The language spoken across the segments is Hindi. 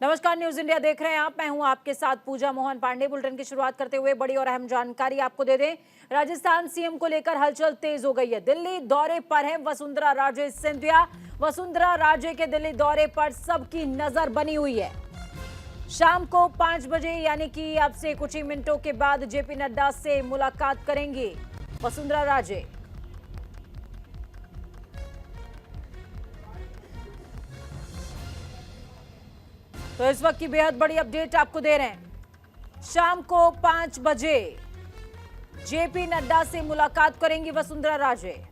नमस्कार, न्यूज इंडिया देख रहे हैं आप। मैं हूं आपके साथ पूजा मोहन पांडे। बुलेटिन की शुरुआत करते हुए बड़ी और अहम जानकारी आपको दे दें। राजस्थान सीएम को लेकर हलचल तेज हो गई है। दिल्ली दौरे पर है वसुंधरा राजे सिंधिया। वसुंधरा राजे के दिल्ली दौरे पर सबकी नजर बनी हुई है। शाम को 5 बजे यानी कि अब से कुछ ही मिनटों के बाद जेपी नड्डा से मुलाकात करेंगी वसुंधरा राजे। तो इस वक्त की बेहद बड़ी अपडेट आपको दे रहे हैं। शाम को 5 बजे जेपी नड्डा से मुलाकात करेंगी वसुंधरा राजे।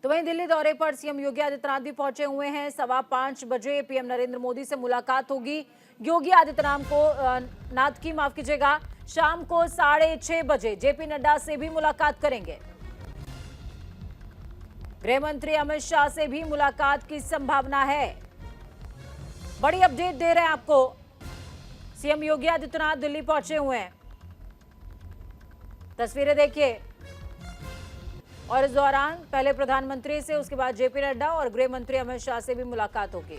तो वहीं दिल्ली दौरे पर सीएम योगी आदित्यनाथ भी पहुंचे हुए हैं। 5:15 बजे पीएम नरेंद्र मोदी से मुलाकात होगी। योगी आदित्यनाथ की माफ कीजिएगा, शाम को 6:30 बजे जेपी नड्डा से भी मुलाकात करेंगे। गृह मंत्री अमित शाह से भी मुलाकात की संभावना है। बड़ी अपडेट दे रहे हैं आपको। सीएम योगी आदित्यनाथ दिल्ली पहुंचे हुए हैं, तस्वीरें देखिए। और इस दौरान पहले प्रधानमंत्री से, उसके बाद जेपी नड्डा और गृह मंत्री अमित शाह से भी मुलाकात होगी।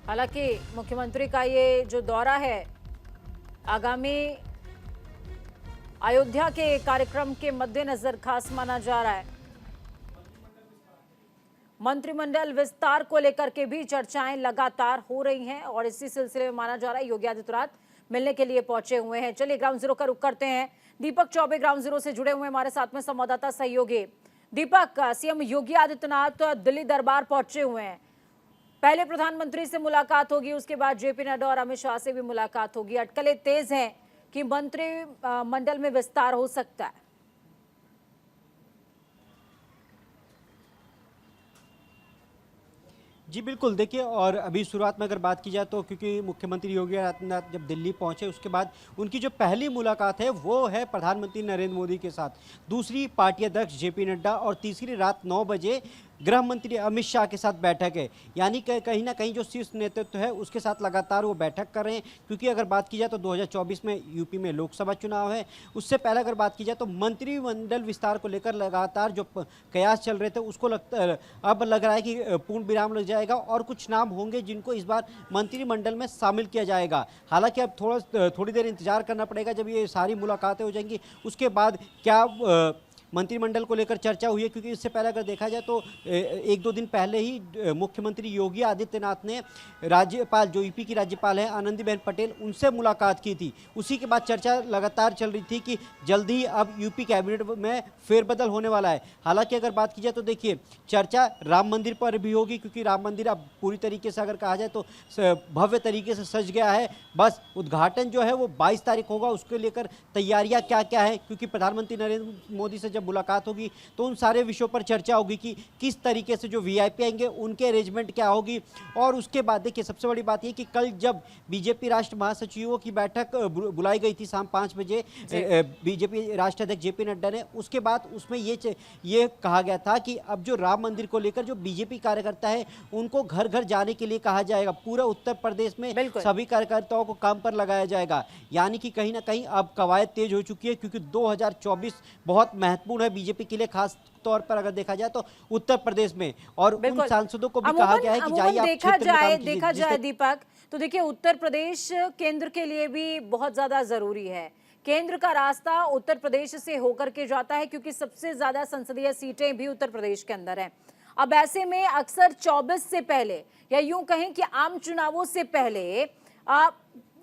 हालांकि मुख्यमंत्री का ये जो दौरा है आगामी अयोध्या के कार्यक्रम के मद्देनजर खास माना जा रहा है। मंत्रिमंडल विस्तार को लेकर के भी चर्चाएं लगातार हो रही हैं और इसी सिलसिले में माना जा रहा है योगी आदित्यनाथ मिलने के लिए पहुंचे हुए हैं। चलिए ग्राउंड जीरो का रुख करते हैं। दीपक चौबे ग्राउंड जीरो से जुड़े हुए हैं हमारे साथ में संवाददाता सहयोगी। दीपक, सीएम योगी आदित्यनाथ दिल्ली दरबार पहुंचे हुए हैं। पहले प्रधानमंत्री से मुलाकात होगी, उसके बाद जेपी नड्डा और अमित शाह से भी मुलाकात होगी। अटकलें तेज हैं कि मंत्रिमंडल में विस्तार हो सकता है। जी बिल्कुल, देखिए, और अभी शुरुआत में अगर बात की जाए तो क्योंकि मुख्यमंत्री योगी आदित्यनाथ जब दिल्ली पहुंचे उसके बाद उनकी जो पहली मुलाकात है वो है प्रधानमंत्री नरेंद्र मोदी के साथ, दूसरी पार्टी अध्यक्ष जेपी नड्डा और तीसरी रात 9 बजे गृह मंत्री अमित शाह के साथ बैठक है। यानी कि कहीं ना कहीं जो शीर्ष नेतृत्व है उसके साथ लगातार वो बैठक कर रहे हैं। क्योंकि अगर बात की जाए तो 2024 में यूपी में लोकसभा चुनाव है, उससे पहले अगर बात की जाए तो मंत्रिमंडल विस्तार को लेकर लगातार जो कयास चल रहे थे उसको अब लग रहा है कि पूर्ण विराम लग जाएगा और कुछ नाम होंगे जिनको इस बार मंत्रिमंडल में शामिल किया जाएगा। हालांकि अब थोड़ी देर इंतजार करना पड़ेगा जब ये सारी मुलाकातें हो जाएंगी उसके बाद क्या मंत्रिमंडल को लेकर चर्चा हुई है। क्योंकि इससे पहले अगर देखा जाए तो 1-2 दिन पहले ही मुख्यमंत्री योगी आदित्यनाथ ने राज्यपाल, जो यूपी की राज्यपाल है आनंदीबेन पटेल, उनसे मुलाकात की थी। उसी के बाद चर्चा लगातार चल रही थी कि जल्दी ही अब यूपी कैबिनेट में फेरबदल होने वाला है। हालांकि अगर बात की जाए तो देखिए, चर्चा राम मंदिर पर भी होगी क्योंकि राम मंदिर अब पूरी तरीके से अगर कहा जाए तो भव्य तरीके से सज गया है। बस उद्घाटन जो है वो 22 तारीख होगा, उसको लेकर तैयारियां क्या क्या है, क्योंकि प्रधानमंत्री नरेंद्र मोदी से जब मुलाकात होगी तो उन सारे विषयों पर चर्चा होगी कि किस तरीके से जो वीआईपी आएंगे उनके अरेंजमेंट क्या होगी। और उसके बाद देखिए, सबसे बड़ी बात यह कि कल जब बीजेपी राष्ट्रीय महासचिवों की बैठक बुलाई गई थी शाम 5 बजे बीजेपी राष्ट्रीय अध्यक्ष जेपी नड्डा ने, उसके बाद उसमें ये कहा गया था कि अब जो राम मंदिर को लेकर जो बीजेपी कार्यकर्ता है उनको घर घर जाने के लिए कहा जाएगा। पूरा उत्तर प्रदेश में सभी कार्यकर्ताओं को काम पर लगाया जाएगा। यानी कि कहीं ना कहीं अब कवायद तेज हो चुकी है क्योंकि 2024 बहुत महत्वपूर्ण है बीजेपी के लिए, खास तौर पर अगर देखा जाए तो उत्तर प्रदेश में। और उन सांसदों को भी कहा गया है कि जाइए आप देखा जाए दीपक, तो देखिए उत्तर प्रदेश केंद्र के लिए भी बहुत ज्यादा जरूरी है। केंद्र का रास्ता उत्तर प्रदेश से होकर के जाता है क्योंकि सबसे ज्यादा संसदीय सीटें भी उत्तर प्रदेश के अंदर हैं। अब ऐसे में अक्सर 24 से पहले या यूं कहें कि आम चुनावों से पहले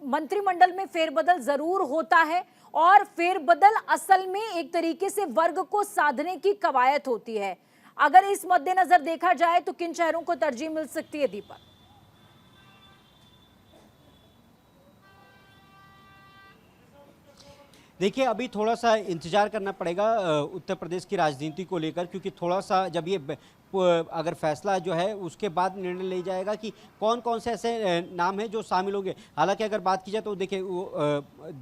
मंत्रिमंडल में फेरबदल जरूर होता है और फेरबदल असल में एक तरीके से वर्ग को साधने की कवायद होती है। अगर इस मद्देनजर देखा जाए तो किन शहरों को तरजीह मिल सकती है दीपक? देखिए, अभी थोड़ा सा इंतजार करना पड़ेगा उत्तर प्रदेश की राजनीति को लेकर, क्योंकि थोड़ा सा जब ये अगर फैसला जो है उसके बाद निर्णय लिया जाएगा कि कौन कौन से ऐसे नाम हैं जो शामिल होंगे। हालांकि अगर बात की जाए तो देखिए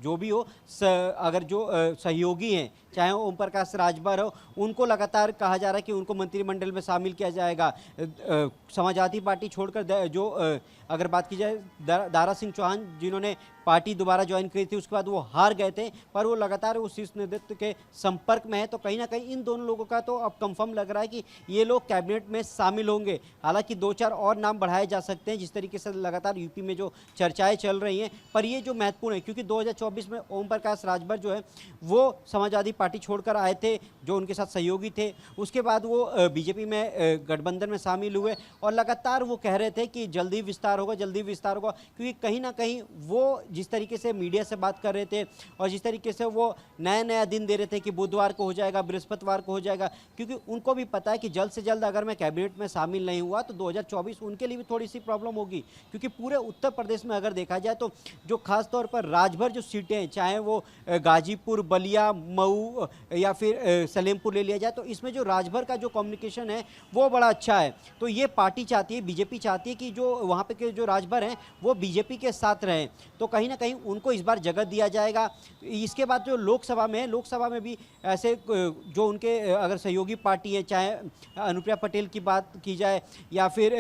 जो भी हो अगर जो सहयोगी हैं, चाहे ओम प्रकाश राजभर हो, उनको लगातार कहा जा रहा है कि उनको मंत्रिमंडल में शामिल किया जाएगा। समाजवादी पार्टी छोड़कर जो अगर बात की जाए दारा सिंह चौहान, जिन्होंने पार्टी दोबारा ज्वाइन की थी, उसके बाद वो हार गए थे, पर वो लगातार उस शीर्ष नेतृत्व के संपर्क में है। तो कहीं ना कहीं इन दोनों लोगों का तो अब कंफर्म लग रहा है कि ये लोग कैबिनेट में शामिल होंगे। हालांकि 2-4 और नाम बढ़ाए जा सकते हैं, जिस तरीके से लगातार यूपी में जो चर्चाएं चल रही हैं। पर ये जो महत्वपूर्ण है, क्योंकि 2024 में ओम प्रकाश राजभर जो है वो समाजवादी पार्टी छोड़कर आए थे, जो उनके साथ सहयोगी थे। उसके बाद वो बीजेपी में गठबंधन में शामिल हुए और लगातार वो कह रहे थे कि जल्दी विस्तार होगा, जल्दी विस्तार होगा, क्योंकि कहीं ना कहीं वो जिस तरीके से मीडिया से बात कर रहे थे और जिस तरीके से वो नया नया दिन दे रहे थे कि बुधवार को हो जाएगा, बृहस्पतिवार को हो जाएगा, क्योंकि उनको भी पता है कि जल्द से जल्द अगर मैं कैबिनेट में शामिल नहीं हुआ तो 2024 उनके लिए भी थोड़ी सी प्रॉब्लम होगी। क्योंकि पूरे उत्तर प्रदेश में अगर देखा जाए तो जो खास तौर पर राजभर जो सीटें हैं, चाहे वो गाजीपुर, बलिया, मऊ या फिर सलेमपुर ले लिया जाए, तो इसमें जो राजभर का जो कम्युनिकेशन है वो बड़ा अच्छा है। तो ये पार्टी चाहती है, बीजेपी चाहती है कि जो वहाँ पे के जो राजभर हैं वो बीजेपी के साथ रहें। तो कहीं ना कहीं उनको इस बार जगह दिया जाएगा। इसके बाद जो लोकसभा में है, लोकसभा में भी ऐसे जो उनके अगर सहयोगी पार्टी है, चाहे अनुप्रिया पटेल की बात की जाए या फिर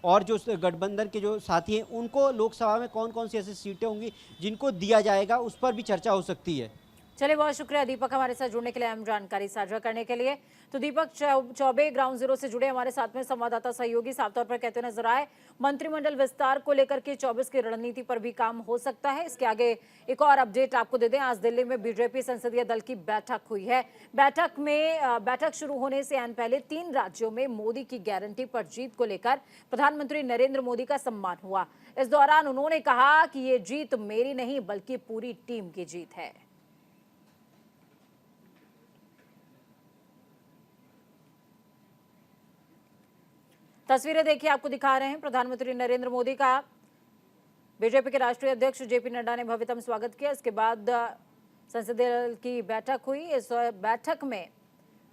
और जो गठबंधन के जो साथी हैं, उनको लोकसभा में कौन कौन सी ऐसी सीटें होंगी जिनको दिया जाएगा, उस पर भी चर्चा हो सकती है। चलिए, बहुत शुक्रिया दीपक हमारे साथ जुड़ने के लिए, अहम जानकारी साझा करने के लिए। तो दीपक चौबे ग्राउंड जीरो से जुड़े हमारे साथ में संवाददाता सहयोगी साफ तौर पर कहते नजर आए, मंत्रिमंडल विस्तार को लेकर के 24 की रणनीति पर भी काम हो सकता है। इसके आगे एक और अपडेट आपको दे दें, आज दिल्ली में बीजेपी संसदीय दल की बैठक हुई है। बैठक शुरू होने से आने पहले 3 राज्यों में मोदी की गारंटी पर जीत को लेकर प्रधानमंत्री नरेंद्र मोदी का सम्मान हुआ। इस दौरान उन्होंने कहा कि ये जीत मेरी नहीं बल्कि पूरी टीम की जीत है। तस्वीरें देखिए, आपको दिखा रहे हैं प्रधानमंत्री नरेंद्र मोदी का बीजेपी के राष्ट्रीय अध्यक्ष जेपी नड्डा ने भव्यतम स्वागत किया। इसके बाद संसदीय दल की बैठक हुई। इस बैठक में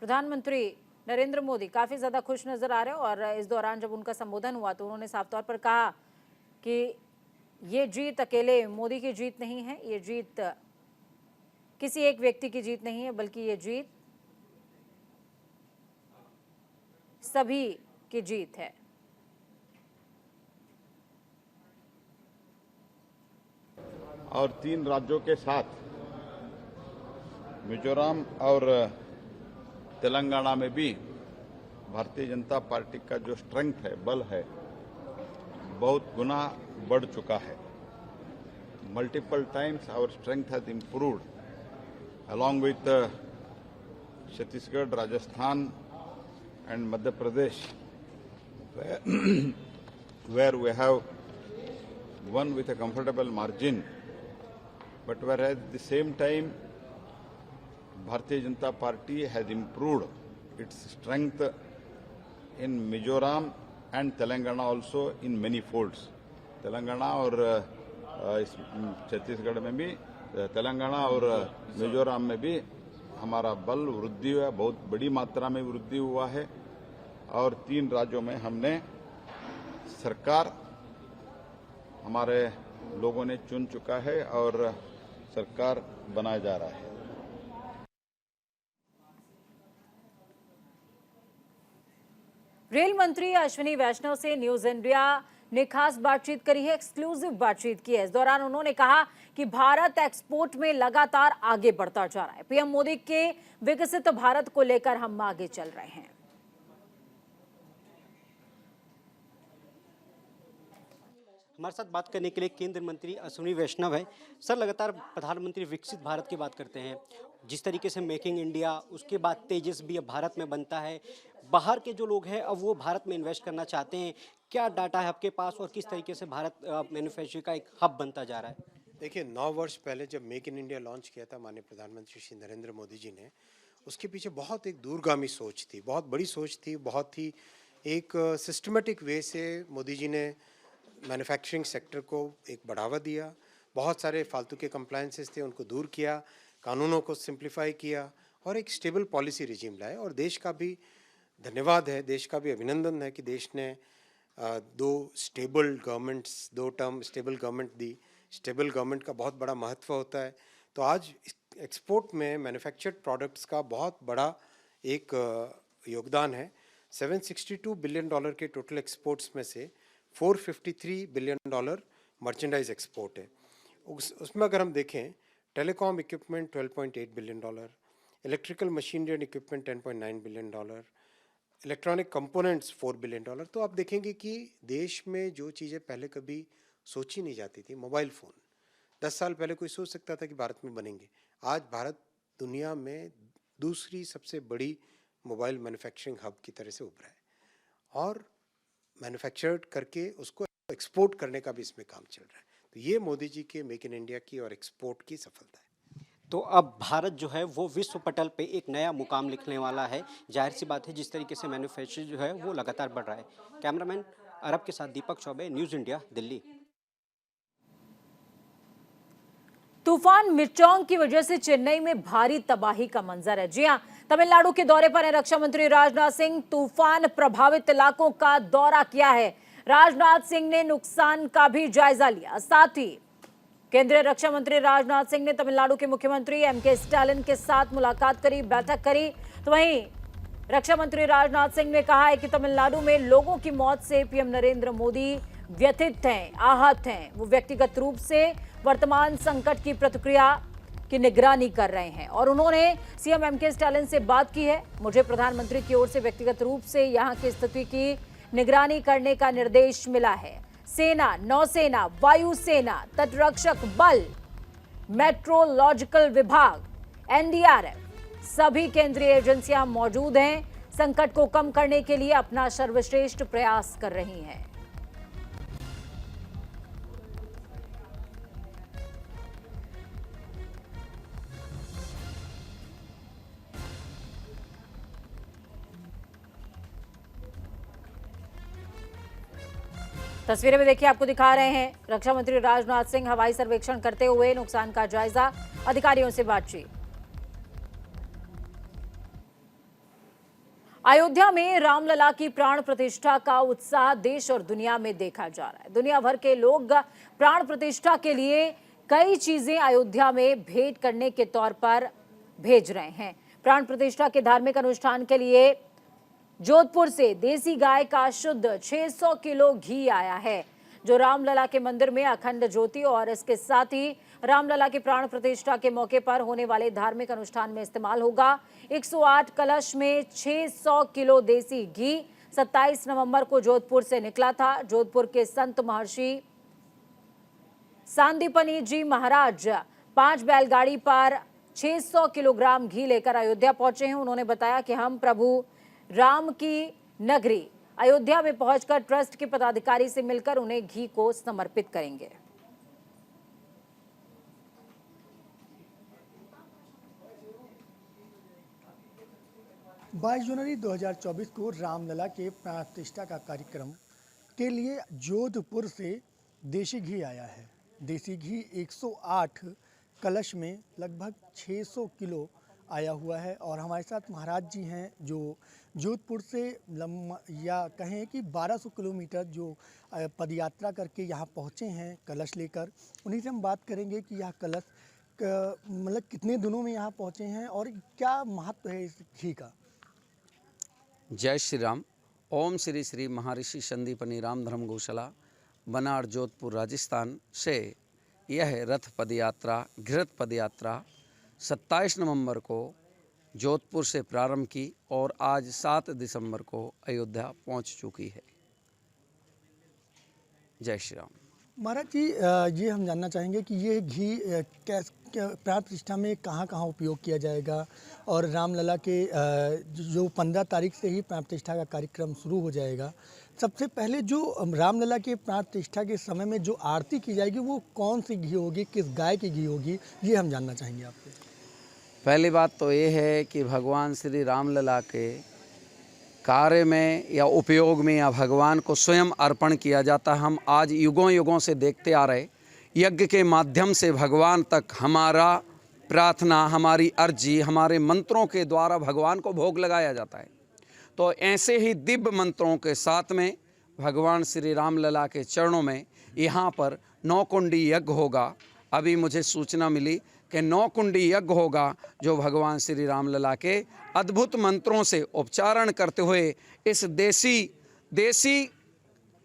प्रधानमंत्री नरेंद्र मोदी काफी ज्यादा खुश नजर आ रहे हैं और इस दौरान जब उनका संबोधन हुआ तो उन्होंने साफ तौर पर कहा कि ये जीत अकेले मोदी की जीत नहीं है, ये जीत किसी एक व्यक्ति की जीत नहीं है, बल्कि ये जीत सभी की जीत है। और 3 राज्यों के साथ मिजोरम और तेलंगाना में भी भारतीय जनता पार्टी का जो स्ट्रेंथ है, बल है, बहुत गुना बढ़ चुका है। Multiple times our strength has improved along with Chhattisgarh, Rajasthan and Madhya Pradesh, where we have won with a comfortable margin. But whereas at the same time, Bharatiya Janata Party has improved its strength in Mizoram and Telangana also in many folds. Telangana और छत्तीसगढ़ में भी, तेलंगाना और मिजोरम में भी हमारा बल वृद्धि हुआ, बहुत बड़ी मात्रा में वृद्धि हुआ है। और 3 राज्यों में हमने सरकार हमारे लोगों ने चुन चुका है और सरकार बनाया जा रहा है। रेल मंत्री अश्विनी वैष्णव से न्यूज इंडिया ने खास बातचीत करी है, एक्सक्लूसिव बातचीत की है। इस दौरान उन्होंने कहा कि भारत एक्सपोर्ट में लगातार आगे बढ़ता जा रहा है। पीएम मोदी के विकसित भारत को लेकर हम आगे चल रहे हैं। हमारे साथ बात करने के लिए केंद्रीय मंत्री अश्विनी वैष्णव है। सर, लगातार प्रधानमंत्री विकसित भारत की बात करते हैं, जिस तरीके से मेकिंग इंडिया, उसके बाद तेजस भी अब भारत में बनता है। बाहर के जो लोग हैं अब वो भारत में इन्वेस्ट करना चाहते हैं। क्या डाटा है आपके पास और किस तरीके से भारत मैन्युफैक्चरिंग का एक हब बनता जा रहा है? देखिए, 9 वर्ष पहले जब मेक इन इंडिया लॉन्च किया था माननीय प्रधानमंत्री श्री नरेंद्र मोदी जी ने, उसके पीछे बहुत एक दूरगामी सोच थी, बहुत बड़ी सोच थी। बहुत ही एक सिस्टमेटिक वे से मोदी जी ने मैन्युफैक्चरिंग सेक्टर को एक बढ़ावा दिया। बहुत सारे फालतू के कंप्लायंसेस थे, उनको दूर किया, कानूनों को सिंप्लीफाई किया और एक स्टेबल पॉलिसी रिजीम लाए और देश का भी धन्यवाद है, देश का भी अभिनंदन है कि देश ने दो टर्म स्टेबल गवर्नमेंट दी। स्टेबल गवर्नमेंट का बहुत बड़ा महत्व होता है। तो आज एक्सपोर्ट में मैन्युफैक्चर्ड प्रोडक्ट्स का बहुत बड़ा एक योगदान है। $762 बिलियन के टोटल एक्सपोर्ट्स में से $453 बिलियन मर्चेंडाइज एक्सपोर्ट है। उसमें अगर हम देखें, telecom equipment $12.8 billion, electrical machinery and equipment $10.9 billion, electronic components $4 billion. तो आप देखेंगे कि देश में जो चीज़ें पहले कभी सोची नहीं जाती थी, मोबाइल फ़ोन 10 साल पहले कोई सोच सकता था कि भारत में बनेंगे। आज भारत दुनिया में दूसरी सबसे बड़ी मोबाइल मैन्युफैक्चरिंग हब की तरह से उभरा है और मैन्युफैक्चर्ड करके उसको एक्सपोर्ट करने का भी इसमें काम चल रहा है। तो ये मोदी जी के मेक इन इंडिया की और एक्सपोर्ट की सफलता है। तो अब भारत जो है वो विश्व पटल पे एक नया मुकाम लिखने वाला है। जाहिर सी बात है, जिस तरीके से मैन्युफैक्चरिंग जो है वो लगातार बढ़ रहा है। कैमरामैन अरब के साथ दीपक चौबे, न्यूज़ इंडिया, दिल्ली। तूफान मिर्चोंग की वजह से चेन्नई में भारी तबाही का मंजर है। जी हां, तमिलनाडु के दौरे पर है रक्षा मंत्री राजनाथ सिंह। तूफान प्रभावित इलाकों का दौरा किया है। राजनाथ सिंह ने नुकसान का भी जायजा लिया। साथ ही केंद्रीय रक्षा मंत्री राजनाथ सिंह ने तमिलनाडु के मुख्यमंत्री एमके स्टालिन के साथ मुलाकात करी, बैठक करी। तो वहीं रक्षा मंत्री राजनाथ सिंह ने कहा है कि तमिलनाडु में लोगों की मौत से पीएम नरेंद्र मोदी व्यथित हैं, आहत हैं। वो व्यक्तिगत रूप से वर्तमान संकट की प्रतिक्रिया की निगरानी कर रहे हैं और उन्होंने सीएम एमके स्टालिन से बात की है। मुझे प्रधानमंत्री की ओर से व्यक्तिगत रूप से यहां की स्थिति की निगरानी करने का निर्देश मिला है। सेना, नौसेना, वायुसेना, तटरक्षक बल, मेट्रोलॉजिकल विभाग, एनडीआरएफ, सभी केंद्रीय एजेंसियां मौजूद हैं। संकट को कम करने के लिए अपना सर्वश्रेष्ठ प्रयास कर रही हैं। तस्वीरें में देखिए, आपको दिखा रहे हैं रक्षा मंत्री राजनाथ सिंह हवाई सर्वेक्षण करते हुए नुकसान का जायजा, अधिकारियों से बातचीत। अयोध्या में रामलला की प्राण प्रतिष्ठा का उत्साह देश और दुनिया में देखा जा रहा है। दुनिया भर के लोग प्राण प्रतिष्ठा के लिए कई चीजें अयोध्या में भेंट करने के तौर पर भेज रहे हैं। प्राण प्रतिष्ठा के धार्मिक अनुष्ठान के लिए जोधपुर से देसी गाय का शुद्ध 600 किलो घी आया है, जो रामलला के मंदिर में अखंड ज्योति और इसके साथ ही रामलला की प्राण प्रतिष्ठा के मौके पर होने वाले धार्मिक अनुष्ठान में इस्तेमाल होगा। 108 कलश में 600 किलो देसी घी 27 नवंबर को जोधपुर से निकला था। जोधपुर के संत महर्षि सांदीपनी जी महाराज 5 बैलगाड़ी पर 600 किलोग्राम घी लेकर अयोध्या पहुंचे हैं। उन्होंने बताया कि हम प्रभु राम की नगरी अयोध्या में पहुंचकर ट्रस्ट के पदाधिकारी से मिलकर उन्हें घी को समर्पित करेंगे। बाईस जनवरी 2024 को रामलला के प्राण प्रतिष्ठा का कार्यक्रम के लिए जोधपुर से देसी घी आया है। देसी घी 108 कलश में लगभग 600 किलो आया हुआ है और हमारे साथ महाराज जी हैं जो जोधपुर से या कहें कि 1200 किलोमीटर जो पदयात्रा करके यहाँ पहुँचे हैं कलश लेकर। उन्हीं से हम बात करेंगे कि यह कलश मतलब कितने दिनों में यहाँ पहुँचे हैं और क्या महत्व है इस घी का। जय श्री राम। ओम श्री श्री महर्षि संदीपनी राम धर्म गौशाला, बनाड़, जोधपुर, राजस्थान से यह रथ पदयात्रा, घृत पदयात्रा 27 नवंबर को जोधपुर से प्रारंभ की और आज 7 दिसंबर को अयोध्या पहुंच चुकी है। जय श्री राम। महाराज जी, ये हम जानना चाहेंगे कि ये घी प्राण प्रतिष्ठा में कहाँ कहाँ उपयोग किया जाएगा और रामलला के जो 15 तारीख से ही प्राण प्रतिष्ठा का कार्यक्रम शुरू हो जाएगा। सबसे पहले जो रामलला के प्राण प्रतिष्ठा के समय में जो आरती की जाएगी वो कौन सी घी होगी, किस गाय की घी होगी, ये हम जानना चाहेंगे आपसे। पहली बात तो ये है कि भगवान श्री रामलला के कार्य में या उपयोग में या भगवान को स्वयं अर्पण किया जाता। हम आज युगों युगों से देखते आ रहे, यज्ञ के माध्यम से भगवान तक हमारा प्रार्थना, हमारी अर्जी, हमारे मंत्रों के द्वारा भगवान को भोग लगाया जाता है। तो ऐसे ही दिव्य मंत्रों के साथ में भगवान श्री राम लला के चरणों में यहाँ पर 9 कुंडी यज्ञ होगा। अभी मुझे सूचना मिली कि 9 कुंडी यज्ञ होगा, जो भगवान श्री राम लला के अद्भुत मंत्रों से उपचारण करते हुए इस देसी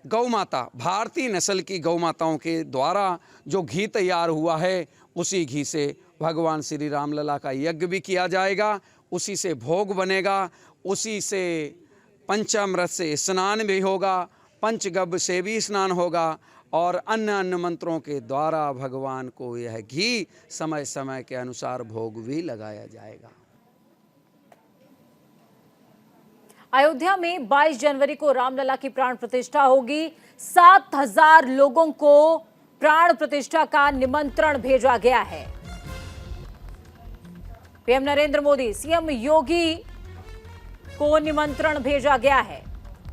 गौ माता, भारतीय नस्ल की गौ माताओं के द्वारा जो घी तैयार हुआ है, उसी घी से भगवान श्री राम लला का यज्ञ भी किया जाएगा, उसी से भोग बनेगा, उसी से पंचामृत से स्नान भी होगा, पंचगव्य से भी स्नान होगा और अन्य मंत्रों के द्वारा भगवान को यह घी समय समय के अनुसार भोग भी लगाया जाएगा। अयोध्या में 22 जनवरी को रामलला की प्राण प्रतिष्ठा होगी। 7000 लोगों को प्राण प्रतिष्ठा का निमंत्रण भेजा गया है। पीएम नरेंद्र मोदी, सीएम योगी को निमंत्रण भेजा गया है।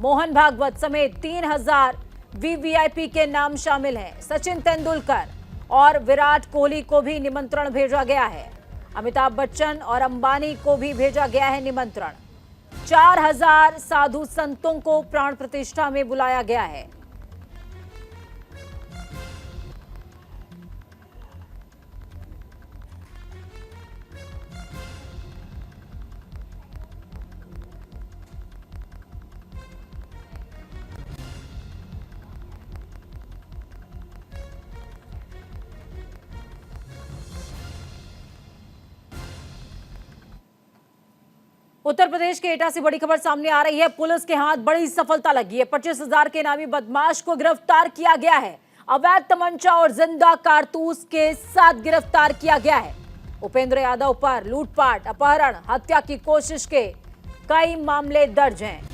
मोहन भागवत समेत 3000 वीवीआईपी के नाम शामिल हैं। सचिन तेंदुलकर और विराट कोहली को भी निमंत्रण भेजा गया है। अमिताभ बच्चन और अंबानी को भी भेजा गया है निमंत्रण। 4000 साधु संतों को प्राण प्रतिष्ठा में बुलाया गया है। उत्तर प्रदेश के एटा से बड़ी खबर सामने आ रही है। पुलिस के हाथ बड़ी सफलता लगी है। 25,000 के इनामी बदमाश को गिरफ्तार किया गया है। अवैध तमंचा और जिंदा कारतूस के साथ गिरफ्तार किया गया है। उपेंद्र यादव पर लूटपाट, अपहरण, हत्या की कोशिश के कई मामले दर्ज हैं।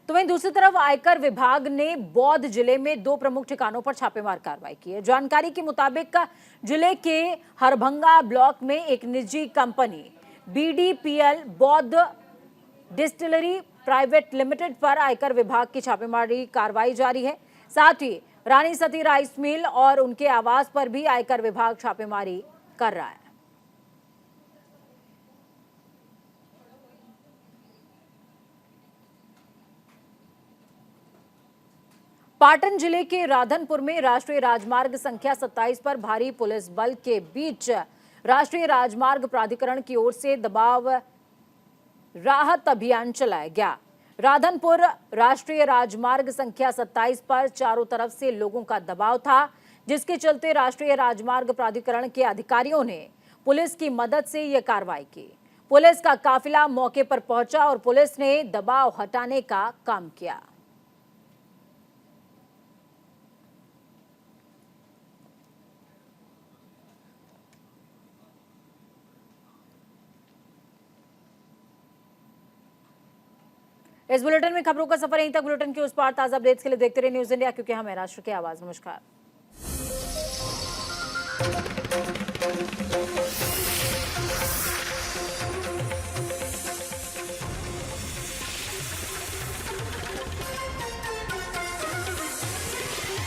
तो वहीं दूसरी तरफ आयकर विभाग ने बौद्ध जिले में 2 प्रमुख ठिकानों पर छापेमार कार्रवाई की है। जानकारी के मुताबिक जिले के हरभंगा ब्लॉक में एक निजी कंपनी बीडीपीएल बौद्ध डिस्टिलरी प्राइवेट लिमिटेड पर आयकर विभाग की छापेमारी कार्रवाई जारी है। साथ ही रानी सती राइस मिल और उनके आवास पर भी आयकर विभाग छापेमारी कर रहा है। पाटन जिले के राधनपुर में राष्ट्रीय राजमार्ग संख्या 27 पर भारी पुलिस बल के बीच राष्ट्रीय राजमार्ग प्राधिकरण की ओर से दबाव राहत अभियान चलाया गया। राधनपुर राष्ट्रीय राजमार्ग संख्या 27 पर चारों तरफ से लोगों का दबाव था, जिसके चलते राष्ट्रीय राजमार्ग प्राधिकरण के अधिकारियों ने पुलिस की मदद से यह कार्रवाई की। पुलिस का काफिला मौके पर पहुंचा और पुलिस ने दबाव हटाने का काम किया। इस बुलेटिन में खबरों का सफर यहीं तक। बुलेटिन के उस पार ताजा अपडेट्स के लिए देखते रहिए न्यूज़ इंडिया, क्योंकि हम है राष्ट्र की आवाज। नमस्कार।